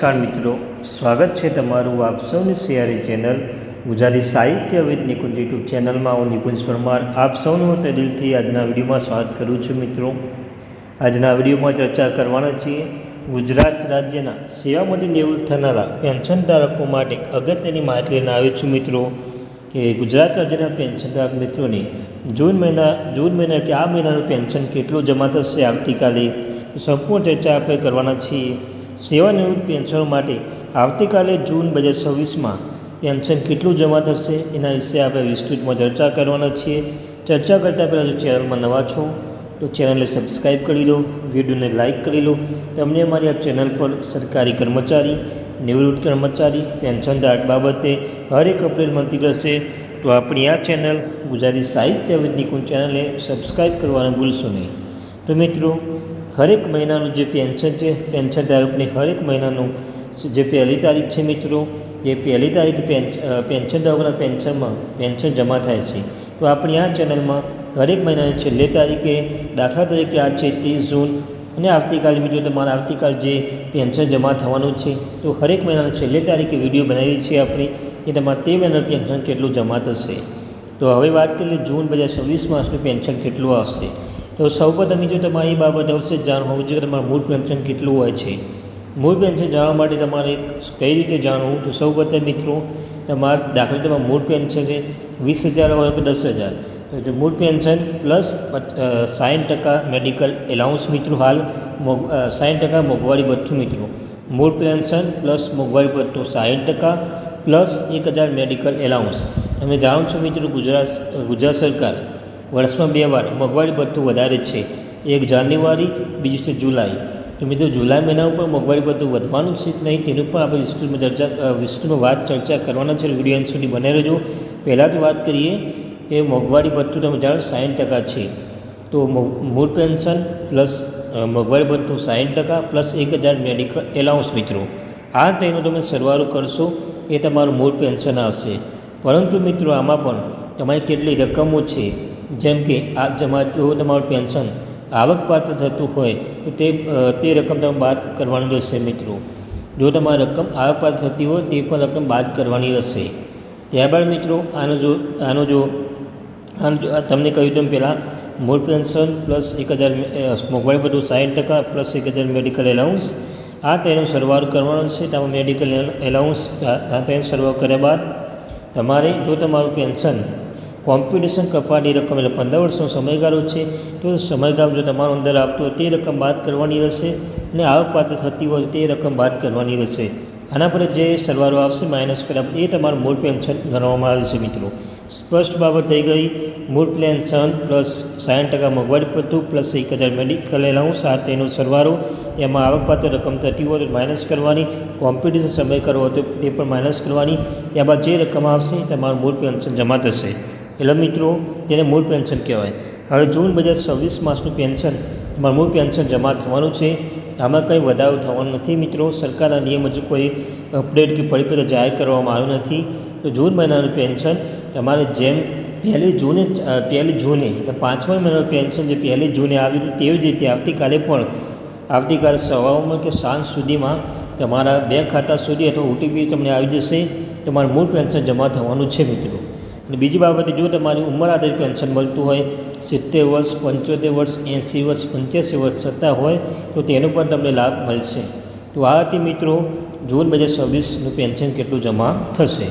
નમસ્કાર મિત્રો, સ્વાગત છે તમારું આપ સૌની સિયારી ચેનલ ગુજરાતી સાહિત્ય વિદ નિકુંજ યુટ્યુબ ચેનલમાં. હું નિકુંજ પરમાર આપ સૌનું તે દિલથી આજના વિડીયોમાં સ્વાગત કરું છું. મિત્રો, આજના વિડીયોમાં ચર્ચા કરવાના છીએ ગુજરાત રાજ્યના સેવામાંથી નિવૃત્ત થનારા પેન્શનધારકો માટે અગત્યની માહિતી લઈને આવ્યો છું. મિત્રો, કે ગુજરાત રાજ્યના પેન્શનધારક મિત્રોને જૂન મહિના કે આ મહિનાનું પેન્શન કેટલું જમા થશે આવતીકાલે, સંપૂર્ણ ચર્ચા આપણે કરવાના છીએ. સેવાનિવૃત્ત પેન્શનો માટે આવતીકાલે જૂન 2026માં પેન્શન કેટલું જમા થશે એના વિશે આપણે વિસ્તૃતમાં ચર્ચા કરવાના છીએ. ચર્ચા કરતાં પહેલાં જો ચેનલમાં નવા છો તો ચેનલને સબસ્ક્રાઈબ કરી લો, વિડીયોને લાઇક કરી લો. તમને અમારી આ ચેનલ પર સરકારી કર્મચારી, નિવૃત્ત કર્મચારી, પેન્શનધારક બાબતે હરેક અપડેટ મળતી રહેશે. તો આપણી આ ચેનલ ગુજરાતી સાહિત્ય વિદ નિકુંજ ચેનલને સબસ્ક્રાઈબ કરવાનું ભૂલશો નહીં. તો મિત્રો, હરેક મહિનાનું જે પેન્શન છે, પેન્શનધારકને હરેક મહિનાનું જે પહેલી તારીખ છે મિત્રો, જે પહેલી તારીખે પેન્શનધારકોના પેન્શન જમા થાય છે. તો આપણી આ ચેનલમાં હરેક મહિનાની છેલ્લી તારીખે, દાખલા તરીકે આ છે 30 જૂન અને આવતીકાલે મિત્રો તમારા આવતીકાલ જે પેન્શન જમા થવાનું છે, તો હરેક મહિનાની છેલ્લી તારીખે વિડીયો બનાવી છે આપણે કે તમારે તે મહિનાનું પેન્શન કેટલું જમા થશે. તો હવે વાત કરીએ જૂન 2026 માસનું પેન્શન કેટલું આવશે. તો સૌપ્રથમ મિત્રો તમારે એ બાબત અવશ્ય જાણ હોવું જોઈએ કે તમારું મૂળ પેન્શન કેટલું હોય છે. મૂળ પેન્શન જાણવા માટે તમારે કઈ રીતે જાણવું, તો સૌપ્રથમ મિત્રો તમારા દાખલા તમારું મૂળ પેન્શન છે 20,000 હોય કે 10,000, તો જો મૂળ પેન્શન પ્લસ 60% મેડિકલ એલાઉન્સ મિત્રો, હાલ 60% મોંઘવારી ભથ્થું મિત્રો, મૂળ પેન્શન પ્લસ મોંઘવારી ભથ્થું 60% પ્લસ 1,000 મેડિકલ એલાઉન્સ. તમે જાણો છો મિત્રો, ગુજરાત સરકાર વર્ષમાં 2 વાર મોંઘવારી ભથ્થું વધારે છે, એક જાન્યુઆરી, બીજું છે જુલાઈ. તો મિત્રો જુલાઈ મહિના ઉપર મોંઘવારી ભથ્થું વધવાનું છે કે નહીં તેનું પણ આપણે વિસ્તૃતમાં ચર્ચા કરવાના છે. વિડીયો અંત સુધી બને રહેજો. પહેલાં તો વાત કરીએ કે મોંઘવારી ભથ્થું તમે જાણો 60% છે, તો મૂળ પેન્શન પ્લસ મોંઘવારી ભથ્થું 60% પ્લસ 1,000 મેડિકલ એલાઉન્સ મિત્રો, આ તેનો તમે સરવાળો કરશો એ તમારું મૂળ પેન્શન આવશે. પરંતુ મિત્રો આમાં પણ તમારી કેટલી રકમો છે, જેમ કે જો તમારું પેન્શન આવકપાત્ર થતું હોય તો તે રકમ તમે બાદ કરવાની રહેશે મિત્રો. જો તમારી રકમ આવકપાત્ર થતી હોય તે પણ રકમ બાદ કરવાની રહેશે. ત્યારબાદ મિત્રો આનો જો તમને કહ્યું તેમ પહેલાં મૂળ પેન્શન પ્લસ 1,000 મોંઘવારી ભથ્થું 60% પ્લસ 1,000 મેડિકલ એલાઉન્સ, આ તેનો સરવાળો કરવાનો છે. તમે મેડિકલ એલાઉન્સ તેનો સરવાળો કર્યા બાદ તમારે જો તમારું પેન્શન કોમ્પિટિશન કપાની રકમ એટલે 15 વર્ષનો સમયગાળો છે, તો સમયગાળો જો તમારો અંદર આવતો હોય તે રકમ બાદ કરવાની રહેશે, અને આવકપાત્ર થતી હોય તે રકમ બાદ કરવાની રહેશે. આના પર જે સરવાળો આવશે માઇનસ કર્યા એ તમારું મૂળ પેન્શન ગણવામાં આવે છે મિત્રો. સ્પષ્ટ બાબત થઈ ગઈ. મૂળ પેન્શન પ્લસ 60% મોંઘવારી ભથ્થું પ્લસ 1,000 મેડિકલ એલાઉન્સ, આ તેનો સરવાળો, એમાં આવકપાત્ર રકમ થતી હોય તો માઇનસ કરવાની, કોમ્પિટિશન સમય કરવો હોય તો તે પણ માઇનસ કરવાની. ત્યારબાદ જે રકમ આવશે તમારું મૂળ પેન્શન જમા થશે. એટલે મિત્રો તેને મૂળ પેન્શન કહેવાય. હવે જૂન 2026 માસનું પેન્શન તમારું મૂળ પેન્શન જમા થવાનું છે. આમાં કંઈ વધારો થવાનો નથી મિત્રો. સરકારના નિયમ હજુ કોઈ અપડેટ કે પરિપત્ર જાહેર કરવામાં આવ્યું નથી. તો જૂન મહિનાનું પેન્શન તમારે જેમ પહેલી જૂને એટલે 5મા મહિનાનું પેન્શન જે 1 જૂને આવ્યું હતું તેવી જ રીતે આવતીકાલે સવારમાં કે સાંજ સુધીમાં તમારા બેંક ખાતા સુધી અથવા OTP તમને આવી જશે. તમારું મૂળ પેન્શન જમા થવાનું છે મિત્રો. અને બીજી બાબતે જો તમારી ઉંમર આધારિત પેન્શન મળતું હોય 70 વર્ષ, 75 વર્ષ, 80 વર્ષ, 85 વર્ષ છતાં હોય તો તેનો પણ તમને લાભ મળશે. તો આ હતી મિત્રો જૂન 2026નું પેન્શન કેટલું જમા થશે.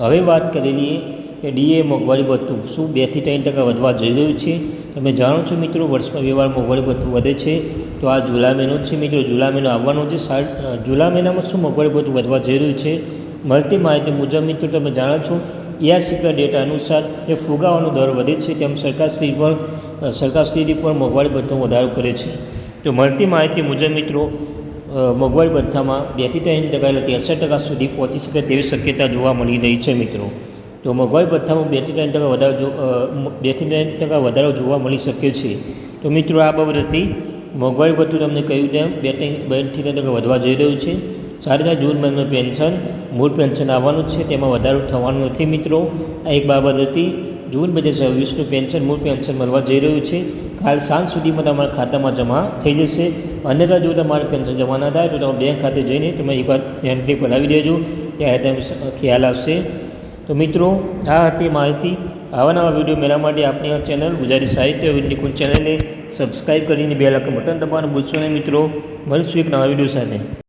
હવે વાત કરેલી કે DA મોંઘવારી ભથ્થું શું 2 થી 3% વધવા જઈ રહ્યું છે. તમે જાણો છો મિત્રો, વર્ષમાં 2 વાર મોંઘવારી ભથ્થું વધે છે. તો આ જુલાઈ મહિનો છે મિત્રો, જુલાઈ મહિનો આવવાનો છે. જુલાઈ મહિનામાં શું મોંઘવારી ભથ્થું વધવા જઈ રહ્યું છે. મળતી માહિતી મુજબ મિત્રો તમે જાણો છો ERCP ડેટા અનુસાર જે ફુગાવાનો દર વધે છે તેમ સરકારશ્રી પણ મોંઘવારી ભથ્થામાં વધારો કરે છે. તો મળતી માહિતી મુજબ મિત્રો મોંઘવારી ભથ્થામાં 2 થી 3% એટલે 63% સુધી પહોંચી શકે તેવી શક્યતા જોવા મળી રહી છે મિત્રો. તો મોંઘવારી ભથ્થામાં 2 થી 3% વધારો જોવા મળી શકે છે. તો મિત્રો આ બાબત હતી. મોંઘવારી ભથ્થું તમને કહ્યું તેમ 2 થી 3% વધવા જઈ રહ્યું છે. સાથે જૂન મહિનાનું પેન્શન મૂળ પેન્શન આવવાનું છે, તેમાં વધારો થવાનો નથી મિત્રો. આ એક બાબત હતી. જૂન 2026નું પેન્શન મૂળ પેન્શન મળવા જઈ રહ્યું છે. કાલ સાંજ સુધીમાં તમારા ખાતામાં જમા થઈ જશે. અન્યથા જો તમારે પેન્શન જમા ના થાય તો તમે બેંક ખાતે જઈને તમે એકવાર એન્ટ્રી કરાવી દેજો, ત્યારે તમે ખ્યાલ આવશે. તો મિત્રો, આ હતી માહિતી. આવા નવા વિડીયો મેળવવા માટે આપણી આ ચેનલ ગુજરાતી સાહિત્ય વિદ નિકુંજ ચેનલને સબસ્ક્રાઈબ કરીને બેલ આઇકન બટન દબાવવાનું ભૂલશો નહીં મિત્રો. મળીશું એક નવા વિડીયો સાથે.